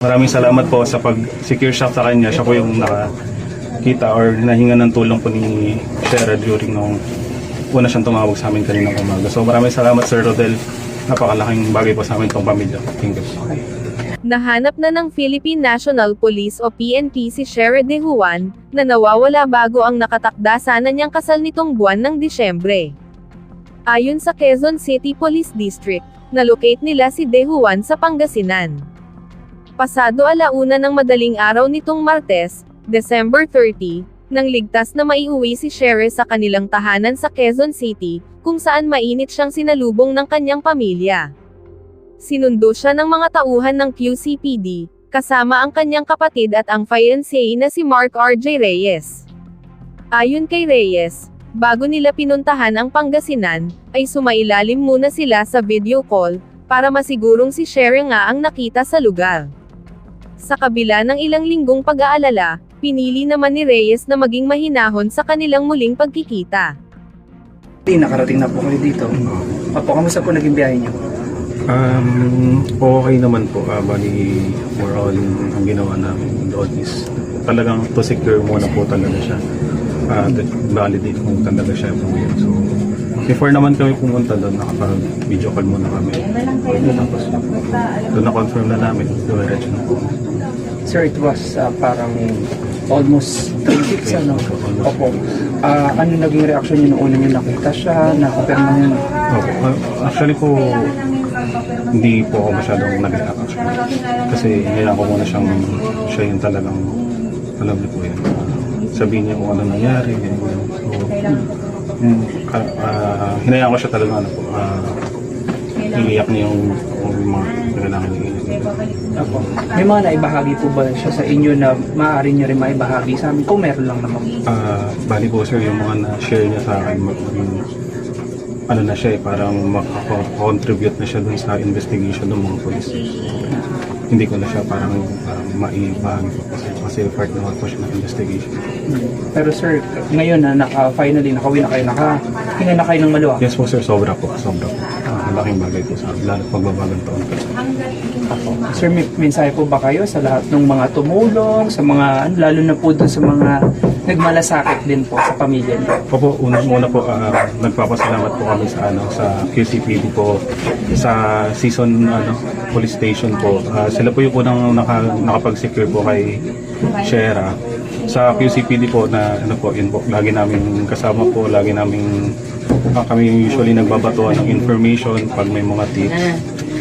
Maraming salamat po sa pag-secure shop sa kanya. Siya po yung nakakita or nahinga ng tulong po ni Shera during nung una siyang tumawag sa amin kaninang umaga. So maraming salamat, Sir Rodel. Napakalaking bagay po sa amin itong pamilya. Thank you. Nahanap na ng Philippine National Police o PNP si Shera De Juan, na nawawala bago ang nakatakda sana niyang kasal nitong buwan ng Disyembre. Ayon sa Quezon City Police District, na-locate nila si De Juan sa Pangasinan. Pasado 1:00 ng madaling araw nitong Martes, December 30, nang ligtas na maiuwi si Shera sa kanilang tahanan sa Quezon City, kung saan mainit siyang sinalubong ng kanyang pamilya. Sinundo siya ng mga tauhan ng QCPD, kasama ang kanyang kapatid at ang fiancé na si Mark R.J. Reyes. Ayon kay Reyes, bago nila pinuntahan ang Pangasinan, ay sumailalim muna sila sa video call, para masigurong si Shera nga ang nakita sa lugar. Sa kabila ng ilang linggong pag-aalala, pinili naman ni Reyes na maging mahinahon sa kanilang muling pagkikita. Nakarating na po kayo dito. Apo, kamusta po naging biyahe niyo? Okay naman po. Bali, more on ang ginawa namin doon is talagang to secure muna po talaga siya. Validate kung talaga siya po yun. So, before naman kami pumunta doon, nakapag-video call muna kami. Tapos, doon na-confirm na namin. Dumiretso na po. Sir, it was parang almost 3 weeks, ano? Opo. Ano naging reaction niyo noong una niyo nakita siya, na-confirm niyo? Okay. Actually po, hindi po ako masyadong nag-react actually. Kasi hinayaan ko muna siya yung talagang, alam niyo po yan. Sabihin niya kung ano nangyari. So, hinayaan ko siya talaga, iiyak niya yung mga kailangan niya. May mga naibahagi po ba siya sa inyo na maaari niyo rin maibahagi sa amin? Kung meron lang naman. Bali po sir, yung mga na-share niya sa akin, ano na siya parang makakontribute na siya dun sa investigation ng mga police. Hindi ko na siya parang maibahagi po kasi part naman po siya ng investigation. Pero sir, ngayon na finally nakauwi na kayo, nakahinga na kayo ng maluwag. Yes po sir, sobra po. Malaking bagay po sa akin, lalo pagbabagang taon. Sir, may mensahe po ba kayo sa lahat ng mga tumulong, sa mga, lalo na po dun sa mga nagmalasakit din po sa pamilya niyo? Opo, una po, nagpapasalamat po kami sa QCPD po, sa season police station po. Sila po yung unang nakapag-secure po kay Shera. Sa QCPD po na yun po, lagi namin kasama po, lagi namin kami usually nagbabatuan ng information pag may mga tips.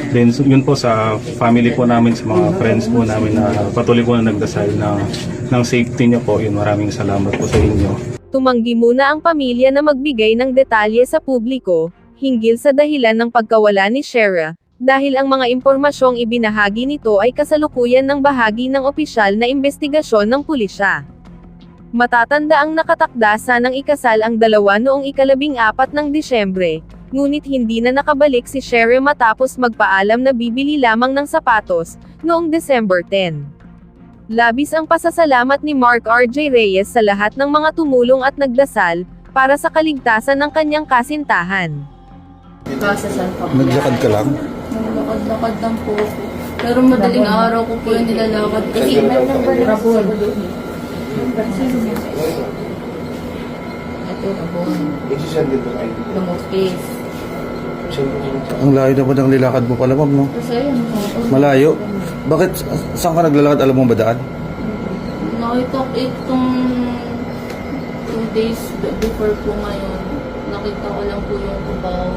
Then yun po sa family po namin, sa mga friends po namin na patuloy po na nagdasal ng safety niyo po. Yun, maraming salamat po sa inyo. Tumanggi muna ang pamilya na magbigay ng detalye sa publiko, hinggil sa dahilan ng pagkawala ni Shera, dahil ang mga impormasyong ibinahagi nito ay kasalukuyan ng bahagi ng opisyal na investigasyon ng pulisya. Matatanda ang nakatakda sanang ikasal ang dalawa noong 14 ng Disyembre, ngunit hindi na nakabalik si Shera matapos magpaalam na bibili lamang ng sapatos, noong December 10. Labis ang pasasalamat ni Mark R.J. Reyes sa lahat ng mga tumulong at nagdasal, para sa kaligtasan ng kanyang kasintahan. Naglakad ka lang? Naglakad lang po ako. Pero madaling araw ko po yung nilalakad kasi rabon. Ito, rabon. Lumupis. Ang layo naman ng nilakad mo pala, ma'am, no? Kasi ayun. Malayo. Bakit? Saan ka naglalakad? Alam mo ba daan? Nakita ko itong 2 days before po ngayon. Nakita ko lang po yung kubaw.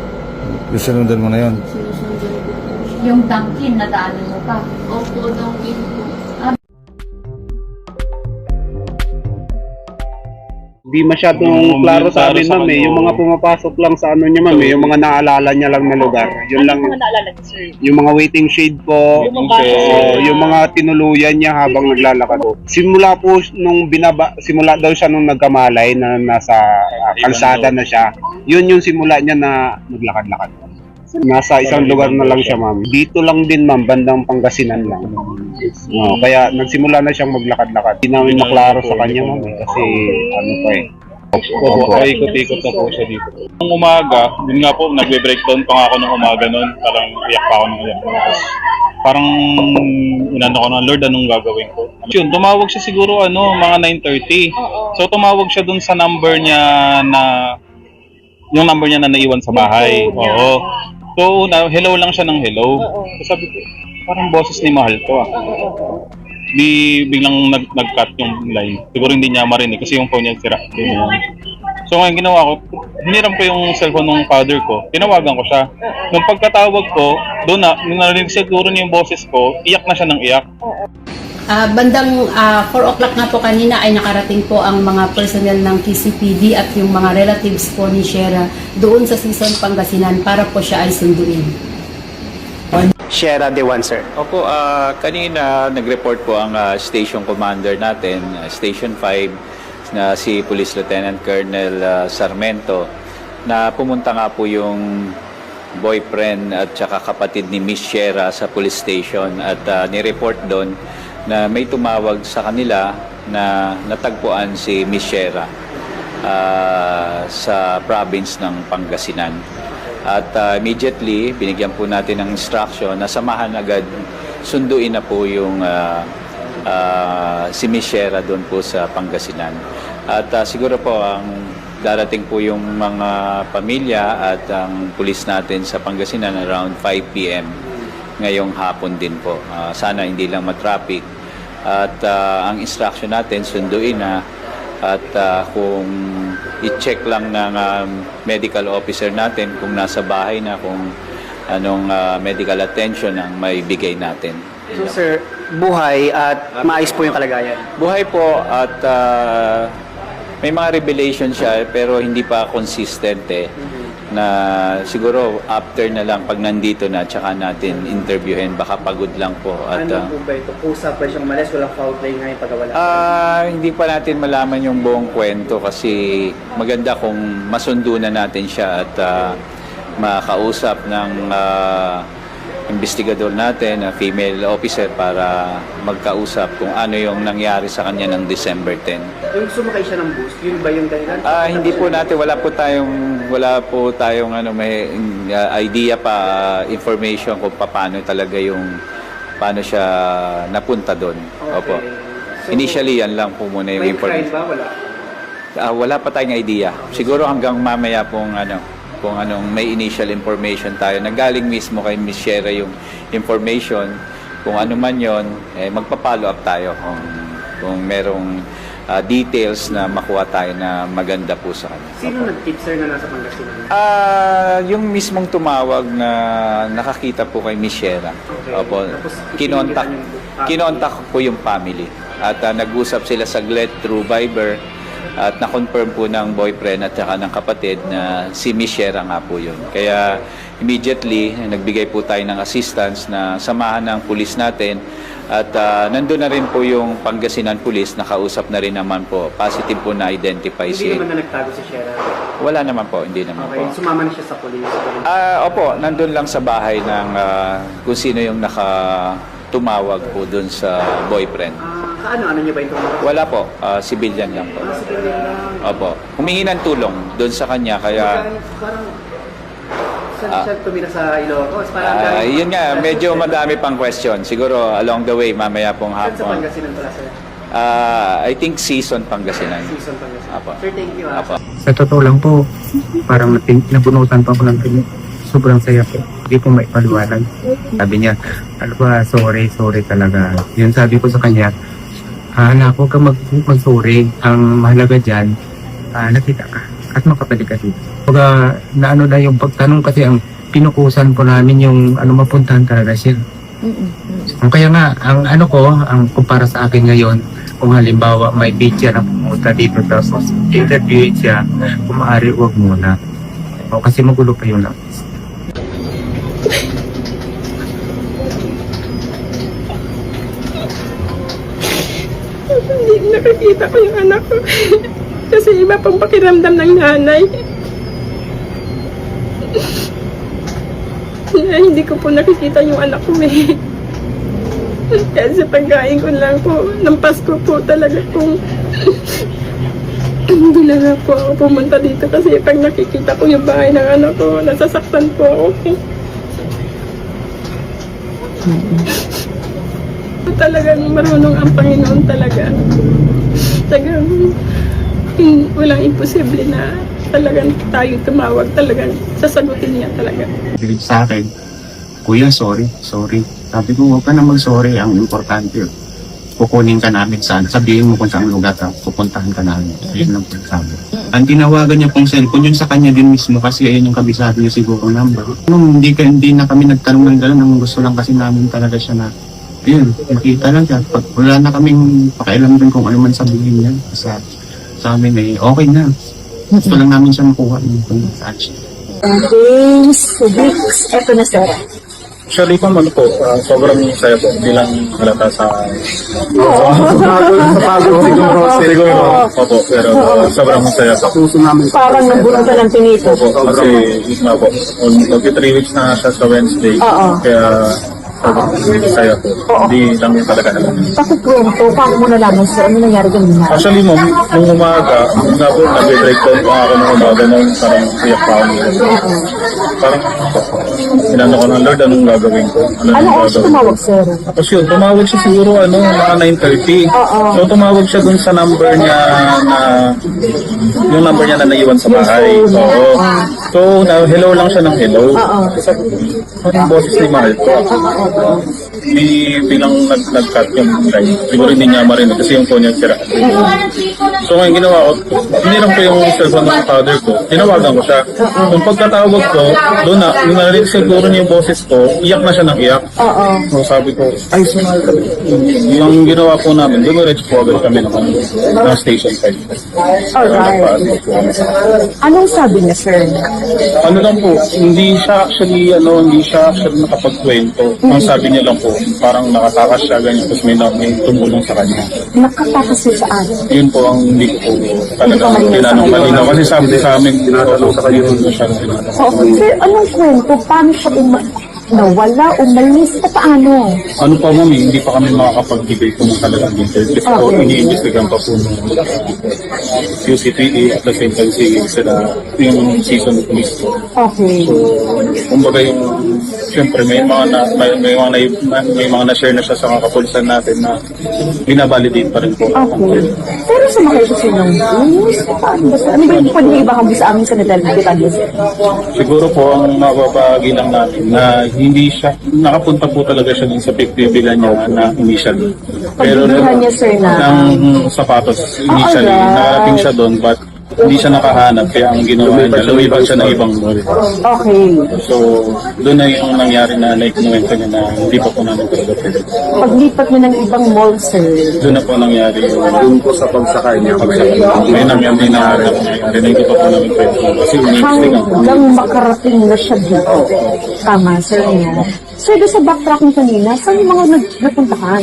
Yung sinundan mo na yun? Sinusundan ko po. Yung Dunkin, nadaanan mo pa. Opo, Dunkin po. Di masyadong klaro sa amin, ma'am, eh. Yung mga pumapasok lang sa ano niya, ma'am, eh. Yung mga naalala niya lang na lugar. Yun lang. Yung mga waiting shade po. Yung mga tinuluyan niya habang naglalakad po. Simula po nung simula daw siya nung nagkamalay na nasa kalsada na siya. Yun yung simula niya na naglakad-lakad. Nasa isang lugar na lang siya, ma'am. Dito lang din, ma'am, bandang Pangasinan lang. Kaya nagsimula na siyang maglakad-lakad. Hindi namin maklaro sa kanya, ma'am, kasi ano pa eh. Opo, ikot-ikot na po siya dito. Nung umaga, yun nga po, nagbe-breakdown pa nga ako nung umaga noon. Parang iyak pa ako nung iyak. parang inano ko na, Lord, anong gagawin ko? Yun, tumawag siya siguro mga 9:30. So tumawag siya dun sa number niya na yung number niya na naiwan sa bahay. Oo. So hello lang siya ng hello. So sabi ko, parang boses ni Mahal to ah. Biglang nag-cut yung line. Siguro hindi niya marinig kasi yung phone niya sira. So ngayon ginawa ko, hiniram ko yung cellphone ng father ko. Tinawagan ko siya. Nung pagkatawag ko, doon na, nung narinig siguro niya yung boses ko, iyak na siya ng iyak. Bandang 4 o'clock na po kanina ay nakarating po ang mga personnel ng KCPD at yung mga relatives po ni Shera doon sa Sison, Pangasinan para po siya ay sunduin. Shera Dewan, sir. Opo, kanina nag-report po ang station commander natin, Station 5, na si Police Lieutenant Colonel Sarmento, na pumunta nga po yung boyfriend at saka kapatid ni Miss Shera sa police station at ni-report doon na may tumawag sa kanila na natagpuan si Miss Shera sa province ng Pangasinan. At immediately, binigyan po natin ng instruction na samahan agad, sunduin na po yung si Miss Shera doon po sa Pangasinan. At siguro po ang darating po yung mga pamilya at ang pulis natin sa Pangasinan around 5 p.m. ngayong hapon din po. Sana hindi lang matraffic. At ang instruction natin, sunduin na. At kung i-check lang ng medical officer natin kung nasa bahay na, kung anong medical attention ang may bigay natin. So, sir, buhay at maayos po yung kalagayan. Buhay po at may mga revelation siya pero hindi pa consistent na siguro after na lang pag nandito na tsaka natin interviewin, baka pagod lang po. At, Ano po ba ito? Kusap ba siyang malas? Walang foul play nga yung pagkawala? Hindi pa natin malaman yung buong kwento kasi maganda kung masundo na natin siya at makausap ng investigador natin, female officer, para magkausap kung ano yung nangyari sa kanya ng December 10. Yung sumakay siya ng bus, yun ba yung dahilan? Hindi po natin, wala po tayong may idea pa, information kung paano talaga paano siya napunta doon. Okay. Opo. So, initially yan lang po muna yung may crime information. ba? Wala? Wala pa tayong idea. Siguro hanggang mamaya kung anong may initial information tayo. Nagaling mismo kay Miss Shera yung information. Kung ano man yon, magpa-follow up tayo kung merong details na makuha tayo na maganda po sa kanya. Sino nag-tip, sir, na nasa Pangasinan? Yung mismong tumawag na nakakita po kay Miss Shera. Okay. Opo. Tapos, Kinontak po yung family. At nag-usap sila saglit through Viber. At na-confirm po ng boyfriend at saka ng kapatid na si Miss Shera nga po yun. Kaya immediately, nagbigay po tayo ng assistance na samahan ng pulis natin. At nandun na rin po yung Pangasinan Police, nakausap na rin naman po. Positive po na identify Hindi naman na nagtago si Shera? Wala naman po, hindi naman Okay, po. sumama na siya sa police? Opo, nandun lang sa bahay ng kung sino yung tumawag po dun sa boyfriend. Kaano-ano niyo ba yung tumawag? Wala po, civilian lang po. Civilian lang. Opo, humingi ng tulong dun sa kanya, kaya Parang saan siya tumira sa Ilocos? Parang yun nga, medyo madami pang question. Siguro along the way, mamaya pong saan sa hapon. Pangasinan pala, sir? I think Sison, Pangasinan. Season Pangasinan. Apo. Sir, thank you. Apo. Sa totoo lang po, parang nabunutan pa ako ng pinig. Sobrang saya po. Hindi ko maipaliwanag. Sabi niya, ano ba, sorry talaga. Yun sabi ko sa kanya, anak, huwag kang mag-sorry. Ang mahalaga dyan, nakita ka at makabalik ka dito. Pag naano na yung pagtanong kasi ang pinukusan po namin yung mapuntahan talaga siya. Kaya nga, ang kumpara sa akin ngayon, kung halimbawa may bitya na pumunta dito tapos interviewin siya, kung maaari huwag muna. O kasi magulo pa yun lang. Hindi nakikita ko yung anak ko. Kasi iba pang pakiramdam ng nanay. Hindi ko po nakikita yung anak ko eh. Kaya sa pagkain ko lang po, ng Pasko po talaga kung hindi na nga po ako pumunta dito kasi pag nakikita ko yung bahay ng anak ko, nasasaktan po ako. Talagang marunong ang Panginoon talaga. Talagang walang imposible na talagang tayo tumawag, talagang sasagutin niya talaga. Bilib sa akin, Kuya, sorry. Sabi ko, huwag ka na mag-sorry. Ang importante, kukunin ka namin sana. Sabihin mo kung saan lugar ka, pupuntahan ka namin. Ayun lang po sabi. Ang tinawagan niya pong cellphone, yun sa kanya din mismo kasi ayun yung kabisado niya siguro number. Nung hindi na kami nagtanong ng gano'n, ang gusto lang kasi namin talaga siya na, yun, makita lang siya. Pag wala na kaming pakialam din kung ano man sabihin niya. Sa amin eh, okay na. Gusto lang namin siya makuha kung saan siya. Eto na sir. Actually po, sobrang saya po. Hindi lang halata sa siguro. Opo, pero sobrang saya po. Parang nabunutan ng tinito. Kasi, yun nga po, mag-3 weeks na siya sa Wednesday. Kaya, sobrang saya po. Hindi lang talaga naman. Pakikwento, paano mo nalaman sir? Ano nangyari ganyan? Actually, ma'am, nung umaga, nga po, nag-breakdown po ako nung umaga nung parang iyak pa ako. Parang, inano ko ng Lord, anong gagawin ko? Ano oras tumawag sir? Tapos yun, tumawag siya siguro, mga 9:30. So, tumawag siya dun sa number niya na, yung number niya na naiwan sa bahay. So, hello lang siya ng hello. Parang boses ni Mahal ko. Bilang nag-cut yung line. Siguro hindi niya marinig kasi yung phone niya sira. So ngayon ginawa ko, hiniram ko yung cellphone ng father ko. Tinawagan ko siya. Kung pagkatawag ko, doon na, yung narinig siguro niya yung boses ko, iyak na siya ng iyak. So sabi ko, ay sumal ka. Yung ginawa po namin, dumiretso po agad kami ng station 5. Alright. Anong sabi niya sir? Ano lang po, hindi siya actually nakapagkwento. Ang sabi niya lang po, parang nakatakas siya, ganyan, tapos may tumulong sa kanya. Nakatakas siya saan? Yun po ang hindi ko talaga tinanong malinaw. Kasi sabi sa amin, tinatulong sa kanya na siya. Sir, anong kwento? Paano siya nawala, umalis, paano? Ano pa ma'am, hindi pa kami makakapagbigay ko ng talagang details. Kasi po, iniimbestigan pa po ng QCPD at the same time yung season of police. Okay. So, kumbaga yung, siyempre may mga na-share na siya sa mga kapulisan natin na binabalidate pa rin po. Okay. Pero sumakay siya ng bus? Paano ba? Ano ba yung pwede ibahagi sa amin sa detalye? Siguro po, ang mababagi lang natin na hindi siya, nakapunta po talaga siya dun sa pagbibilan niya na initially. Pero Pagbibilan niya, sir, ng sapatos, initially, nakarating siya doon, but hindi siya nakahanap, kaya ang ginawa niya, lumipat siya ng ibang mall. Okay. So, doon na yung nangyari na naikinuwento niya na hindi pa po namin talaga pwede. Paglipat niya ng ibang mall, sir. Doon na po nangyari yung doon po sa pagsakay niya. May nangyari na hindi pa po namin pwede. Kasi Hanggang makarating na siya dito. Tama, sir. Sir, doon sa backtracking kanina, saan yung mga napuntahan?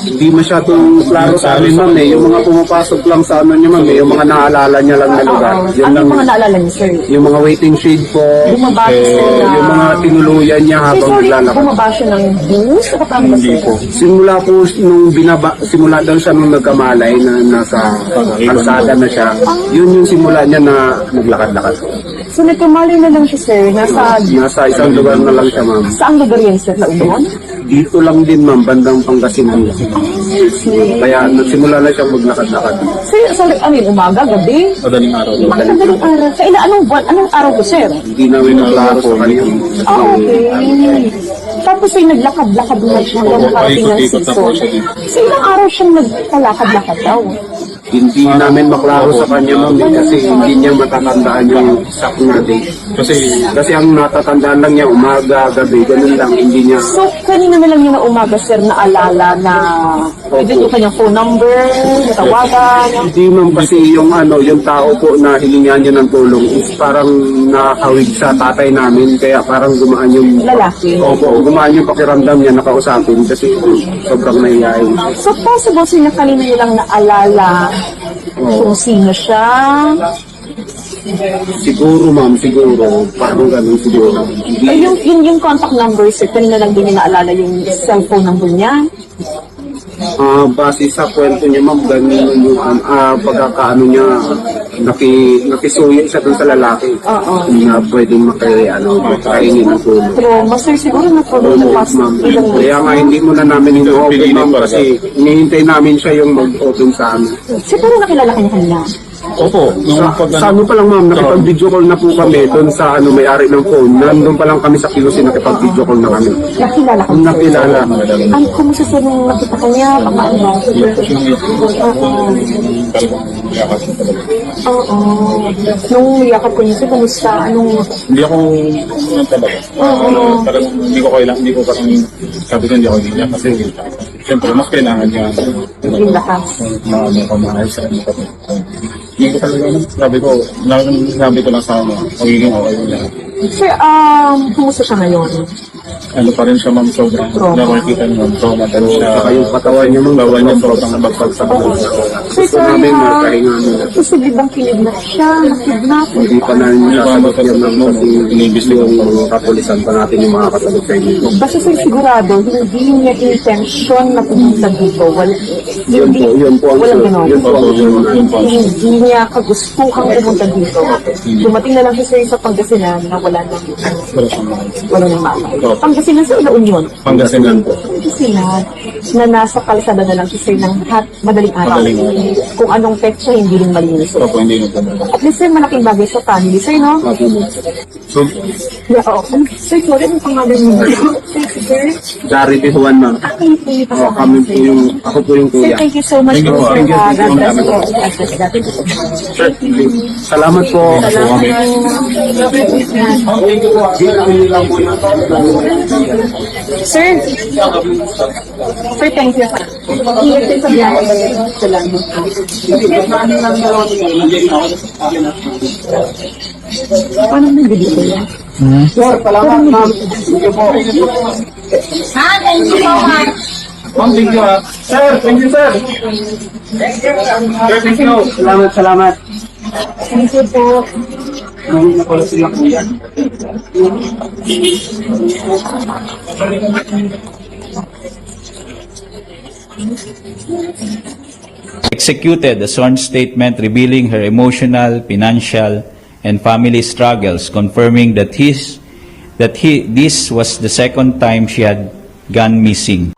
Hindi masyadong klaro sa amin, ma'am, eh. Yung mga pumapasok lang sa ano niya, ma'am, eh. Yung mga naalala niya lang na lugar. Yun Ano lang, yung mga naalala niyo, sir? yung mga waiting shade po, Bumaba siya na... yung mga tinuluyan niya Sir, habang sorry, naglalakad. bumaba siya ng bus? O paano ba, sir? Simula po nung simula daw siya nung nagkamalay na nasa kalsada na siya. Yun yung simula niya na naglakad-lakad. So, nagkamali na lang siya, sir. Nasa Isang lugar na lang siya, ma'am. Saang lugar yan, sir? La Union? Dito lang din, ma'am, bandang Pangasinan. Kaya nagsimula na siya maglakad-lakad. Sir, ano yun, umaga, gabi? madaling araw. Madaling araw. Kailan, anong buwan? Anong araw ko, sir? Hindi namin naklaro sa kanya. Okay. Tapos ay naglakad-lakad na siya hanggang makarating ng season. So, ilang araw siyang nagkalakad-lakad daw? Hindi namin maklaro sa kanya, ma'am, kasi hindi niya matatandaan yung exact na date. Kasi ang natatandaan lang niya, umaga, gabi, ganun lang, hindi niya. So, kanina na lang yun na umaga, sir, naalala na pwede yung kanyang phone number, natawagan. Hindi, ma'am, kasi yung yung tao po na hilingan niya ng tulong is parang nakahawig sa tatay namin, kaya parang gumaan yung... Lalaki. Opo, gumaan yung pakiramdam niya nakausapin kasi sobrang nahihayin. So, possible, sir, na kanina niyo lang naalala kung sino siya. Siguro, ma'am, siguro. Parang ganun siguro. Ay, yung contact number, sir, kanina lang din niya naalala yung cellphone number niya. Base sa kwento niya, ma'am, ganun yung pagkakaano niya, nakisuyo siya dun sa lalaki. Na pwedeng makainin ng tulong. Trauma, sir, siguro Kaya nga hindi mo na namin ino-open ma'am kasi hinihintay namin siya yung mag-open sa amin. siguro nakilala ka niya kanina. Opo, Sa ano pa lang ma'am, nakipag-video call na po kami doon sa may-ari ng phone. Nandun pa lang kami sa QC, nakipag-video call na kami. Nakilala ka Nakilala. Ay, kumusta sir nung nakita ka niya? Baka ano? Oo. Nung yakap ko niya sir, kumusta? Anong... Hindi ako talaga. Parang hindi ko kailangan, hindi ko parang sabi ko hindi ako ganyan kasi siyempre mas kailangan niya Yung lakas. mga kamahal sa ano. Hindi ko talaga, sabi ko lang sa ano, magiging okay yung lahat. Sir, kumusta siya ngayon? Ano pa rin siya ma'am, sobrang nakakita niyo, trauma pa rin siya. Saka yung katawan niya ma'am, Bawal niya sobrang bagpagsak. Sir, gusto namin makahinga nila. posible bang kinidnap siya? Nakidnap? Hindi pa na sasagot yan ng kasi yung kapulisan pa natin yung mga kasagot sa inyo. Basta sir, sigurado, hindi niya intention na pumunta dito. Yun po ang walang sure. ganon. Yun po ang sure. Hindi niya kagustuhang pumunta dito. Dumating na lang siya sir sa Pangasinan na wala nang mama. Pangasinan sa La Union. Pangasinan po. Pangasinan na nasa kalsada na lang si sir ng madaling araw. Kung anong petsa, hindi rin malinis. Opo, hindi na talaga. At least sir, malaking bagay sa family, sir, no? So, Yeah, oo. Sir, sorry, ang pangalan mo. Sir, Charity Juan ma'am. Kami po yung, ako po yung sir, kuya. thank you so much Thank you po, po. sir. Thank you. God bless po. Salamat po. Sir, sir, thank you. Ingat din sa biyahe. Salamat. Paano nag-video ko yan? Salamat ma'am. ma'am, thank you ha. Sir, thank you sir. Sir, thank you. Salamat. Thank you po. Ngayon na pala sila kuya. Executed a sworn statement revealing her emotional, financial, and family struggles, confirming that this was the second time she had gone missing.